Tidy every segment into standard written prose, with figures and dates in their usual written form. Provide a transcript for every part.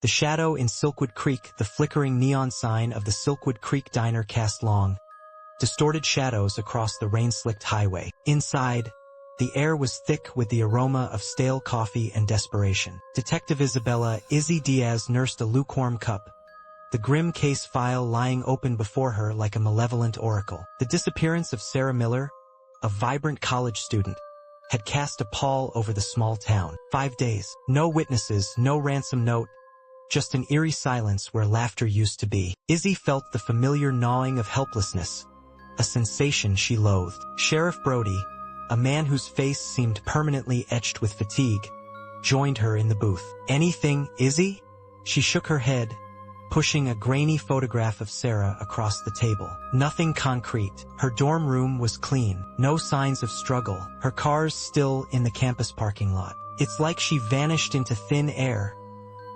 The shadow in Silkwood Creek, the flickering neon sign of the Silkwood Creek diner cast long, distorted shadows across the rain-slicked highway. Inside, the air was thick with the aroma of stale coffee and desperation. Detective Isabella Izzy Diaz nursed a lukewarm cup, the grim case file lying open before her like a malevolent oracle. The disappearance of Sarah Miller, a vibrant college student, had cast a pall over the small town. 5 days, no witnesses, no ransom note, just an eerie silence where laughter used to be. Izzy felt the familiar gnawing of helplessness, a sensation she loathed. Sheriff Brody, a man whose face seemed permanently etched with fatigue, joined her in the booth. "Anything, Izzy?" She shook her head, pushing a grainy photograph of Sarah across the table. Nothing concrete. Her dorm room was clean, no signs of struggle, her car's still in the campus parking lot. "It's like she vanished into thin air,"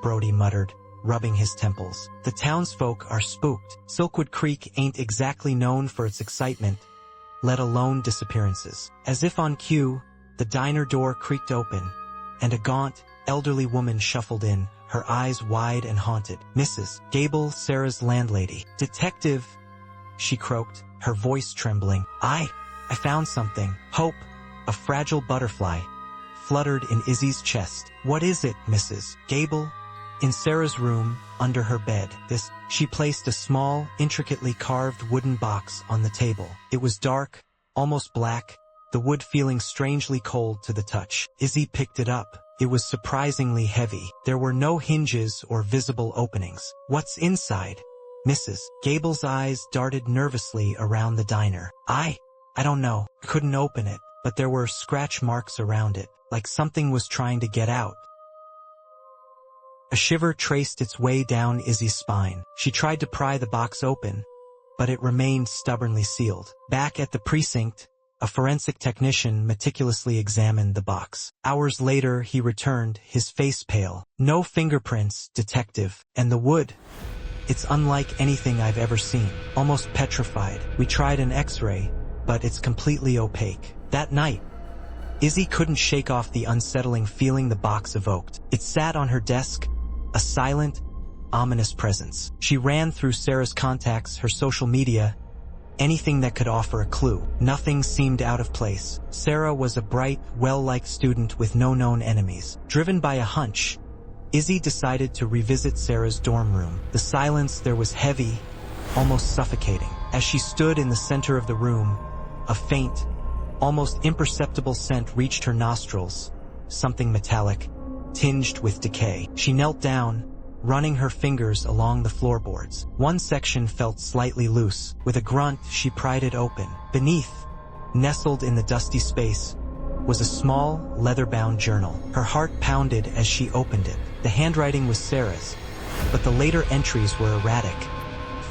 Brody muttered, rubbing his temples. "The townsfolk are spooked. Silkwood Creek ain't exactly known for its excitement, let alone disappearances." As if on cue, the diner door creaked open, and a gaunt, elderly woman shuffled in, her eyes wide and haunted. "Mrs. Gable, Sarah's landlady." "Detective," she croaked, her voice trembling. I found something." Hope, a fragile butterfly, fluttered in Izzy's chest. "What is it, Mrs. Gable?" "In Sarah's room, under her bed." She placed a small, intricately carved wooden box on the table. It was dark, almost black, the wood feeling strangely cold to the touch. Izzy picked it up. It was surprisingly heavy. There were no hinges or visible openings. "What's inside?" Mrs. Gable's eyes darted nervously around the diner. I don't know. Couldn't open it, but there were scratch marks around it, like something was trying to get out. A shiver traced its way down Izzy's spine. She tried to pry the box open, but it remained stubbornly sealed. Back at the precinct, a forensic technician meticulously examined the box. Hours later, he returned, his face pale. "No fingerprints, detective. And the wood? It's unlike anything I've ever seen. Almost petrified. We tried an X-ray, but it's completely opaque." That night, Izzy couldn't shake off the unsettling feeling the box evoked. It sat on her desk, a silent, ominous presence. She ran through Sarah's contacts, her social media, anything that could offer a clue. Nothing seemed out of place. Sarah was a bright, well-liked student with no known enemies. Driven by a hunch, Izzy decided to revisit Sarah's dorm room. The silence there was heavy, almost suffocating. As she stood in the center of the room, a faint, almost imperceptible scent reached her nostrils, something metallic, tinged with decay. She knelt down, running her fingers along the floorboards. One section felt slightly loose. With a grunt, she pried it open. Beneath, nestled in the dusty space, was a small, leather-bound journal. Her heart pounded as she opened it. The handwriting was Sarah's, but the later entries were erratic,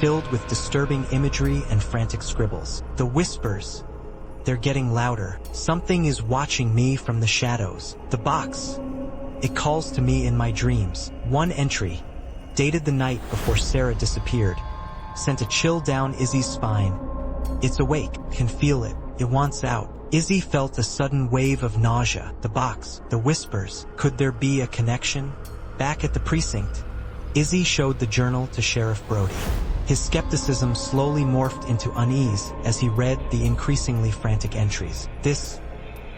filled with disturbing imagery and frantic scribbles. The whispers, they're getting louder. "Something is watching me from the shadows. The box, it calls to me in my dreams." One entry, dated the night before Sarah disappeared, sent a chill down Izzy's spine. "It's awake, can feel it, it wants out." Izzy felt a sudden wave of nausea. The box, the whispers, could there be a connection? Back at the precinct, Izzy showed the journal to Sheriff Brody. His skepticism slowly morphed into unease as he read the increasingly frantic entries. This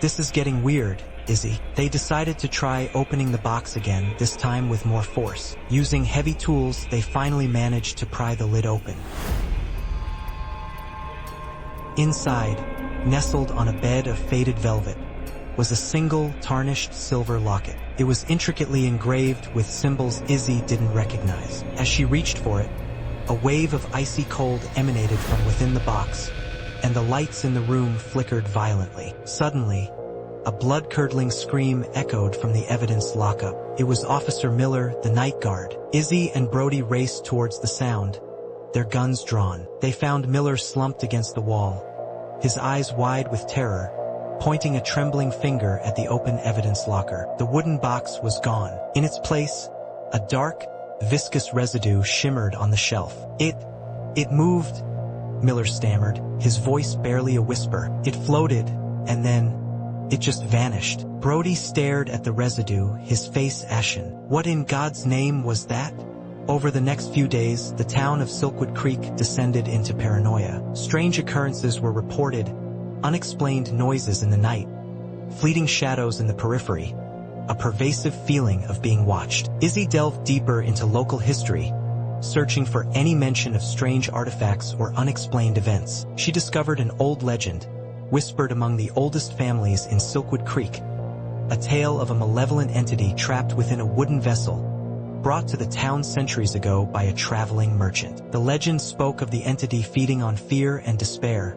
is getting weird, Izzy." They decided to try opening the box again, this time with more force. Using heavy tools, they finally managed to pry the lid open. Inside, nestled on a bed of faded velvet, was a single, tarnished silver locket. It was intricately engraved with symbols Izzy didn't recognize. As she reached for it, a wave of icy cold emanated from within the box, and the lights in the room flickered violently. Suddenly, a blood-curdling scream echoed from the evidence lockup. It was Officer Miller, the night guard. Izzy and Brody raced towards the sound, their guns drawn. They found Miller slumped against the wall, his eyes wide with terror, pointing a trembling finger at the open evidence locker. The wooden box was gone. In its place, a dark, viscous residue shimmered on the shelf. It moved, Miller stammered, his voice barely a whisper. It floated, and then It just vanished. Brody stared at the residue, his face ashen. What in God's name was that? Over the next few days, the town of Silkwood Creek descended into paranoia. Strange occurrences were reported, unexplained noises in the night, fleeting shadows in the periphery, a pervasive feeling of being watched. Izzy delved deeper into local history, searching for any mention of strange artifacts or unexplained events. She discovered an old legend, whispered among the oldest families in Silkwood Creek, a tale of a malevolent entity trapped within a wooden vessel, brought to the town centuries ago by a traveling merchant. The legend spoke of the entity feeding on fear and despair,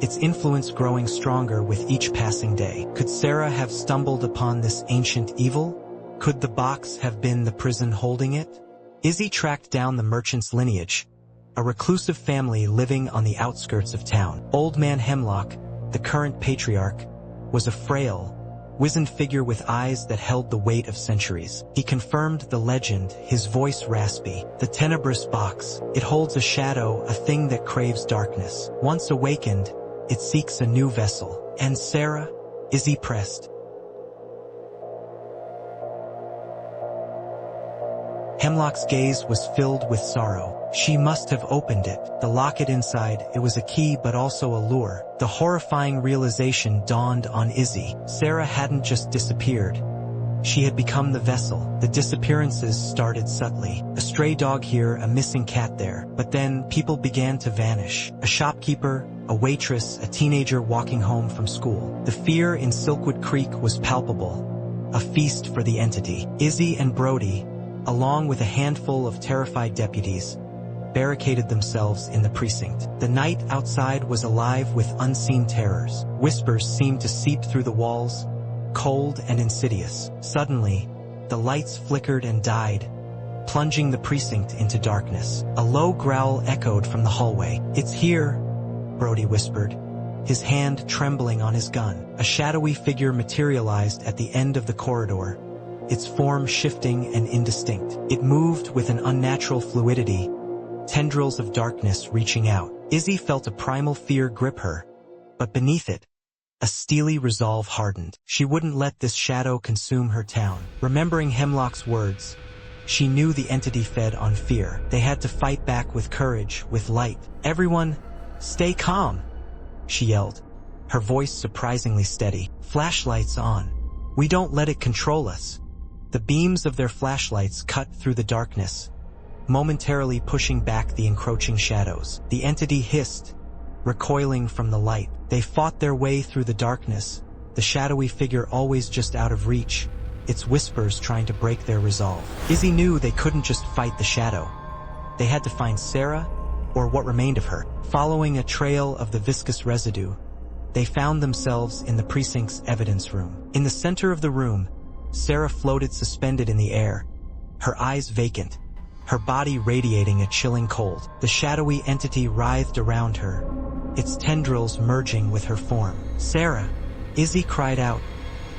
its influence growing stronger with each passing day. Could Sarah have stumbled upon this ancient evil? Could the box have been the prison holding it? Izzy tracked down the merchant's lineage, a reclusive family living on the outskirts of town. Old Man Hemlock, the current patriarch, was a frail, wizened figure with eyes that held the weight of centuries. He confirmed the legend, his voice raspy. The tenebrous box, it holds a shadow, a thing that craves darkness. Once awakened, it seeks a new vessel. And Sarah? Izzy pressed. Hemlock's gaze was filled with sorrow. She must have opened it. The locket inside, it was a key but also a lure. The horrifying realization dawned on Izzy. Sarah hadn't just disappeared. She had become the vessel. The disappearances started subtly. A stray dog here, a missing cat there. But then, people began to vanish. A shopkeeper, a waitress, a teenager walking home from school. The fear in Silkwood Creek was palpable. A feast for the entity. Izzy and Brody, along with a handful of terrified deputies, barricaded themselves in the precinct. The night outside was alive with unseen terrors. Whispers seemed to seep through the walls, cold and insidious. Suddenly, the lights flickered and died, plunging the precinct into darkness. A low growl echoed from the hallway. "It's here," Brody whispered, his hand trembling on his gun. A shadowy figure materialized at the end of the corridor, its form shifting and indistinct. It moved with an unnatural fluidity, tendrils of darkness reaching out. Izzy felt a primal fear grip her, but beneath it, a steely resolve hardened. She wouldn't let this shadow consume her town. Remembering Hemlock's words, she knew the entity fed on fear. They had to fight back with courage, with light. "Everyone, stay calm," she yelled, her voice surprisingly steady. "Flashlights on. We don't let it control us." The beams of their flashlights cut through the darkness, momentarily pushing back the encroaching shadows. The entity hissed, recoiling from the light. They fought their way through the darkness, the shadowy figure always just out of reach, its whispers trying to break their resolve. Izzy knew they couldn't just fight the shadow. They had to find Sarah, or what remained of her. Following a trail of the viscous residue, they found themselves in the precinct's evidence room. In the center of the room, Sarah floated suspended in the air, her eyes vacant, her body radiating a chilling cold. The shadowy entity writhed around her, its tendrils merging with her form. "Sarah!" Izzy cried out,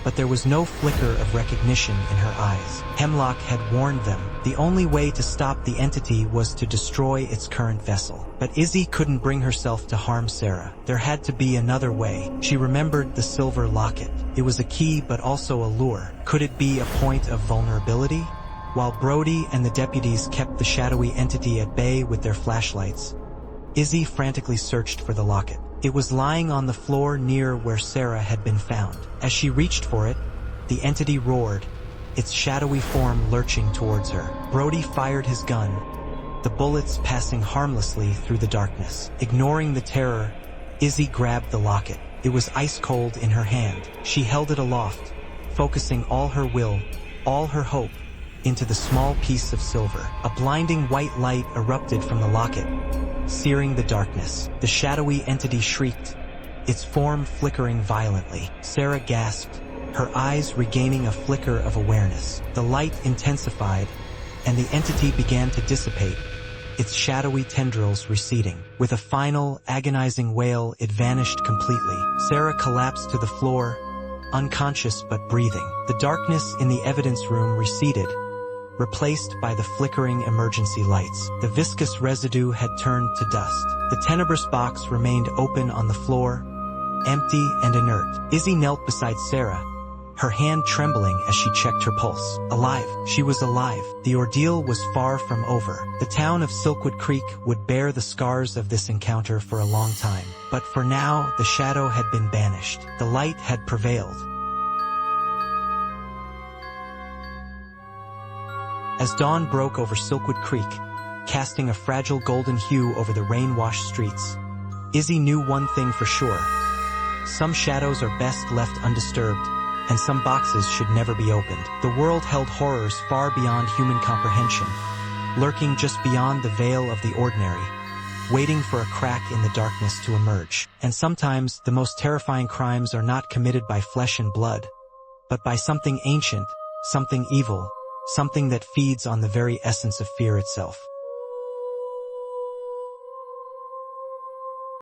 but there was no flicker of recognition in her eyes. Hemlock had warned them. The only way to stop the entity was to destroy its current vessel. But Izzy couldn't bring herself to harm Sarah. There had to be another way. She remembered the silver locket. It was a key but also a lure. Could it be a point of vulnerability? While Brody and the deputies kept the shadowy entity at bay with their flashlights, Izzy frantically searched for the locket. It was lying on the floor near where Sarah had been found. As she reached for it, the entity roared, its shadowy form lurching towards her. Brody fired his gun, the bullets passing harmlessly through the darkness. Ignoring the terror, Izzy grabbed the locket. It was ice cold in her hand. She held it aloft, focusing all her will, all her hope, into the small piece of silver. A blinding white light erupted from the locket, searing the darkness. The shadowy entity shrieked, its form flickering violently. Sarah gasped, her eyes regaining a flicker of awareness. The light intensified, and the entity began to dissipate, its shadowy tendrils receding. With a final, agonizing wail, it vanished completely. Sarah collapsed to the floor, unconscious but breathing. The darkness in the evidence room receded, replaced by the flickering emergency lights. The viscous residue had turned to dust. The tenebrous box remained open on the floor, empty and inert. Izzy knelt beside Sarah, her hand trembling as she checked her pulse. Alive. She was alive. The ordeal was far from over. The town of Silkwood Creek would bear the scars of this encounter for a long time. But for now, the shadow had been banished. The light had prevailed. As dawn broke over Silkwood Creek, casting a fragile golden hue over the rain-washed streets, Izzy knew one thing for sure. Some shadows are best left undisturbed, and some boxes should never be opened. The world held horrors far beyond human comprehension, lurking just beyond the veil of the ordinary, waiting for a crack in the darkness to emerge. And sometimes the most terrifying crimes are not committed by flesh and blood, but by something ancient, something evil, something that feeds on the very essence of fear itself.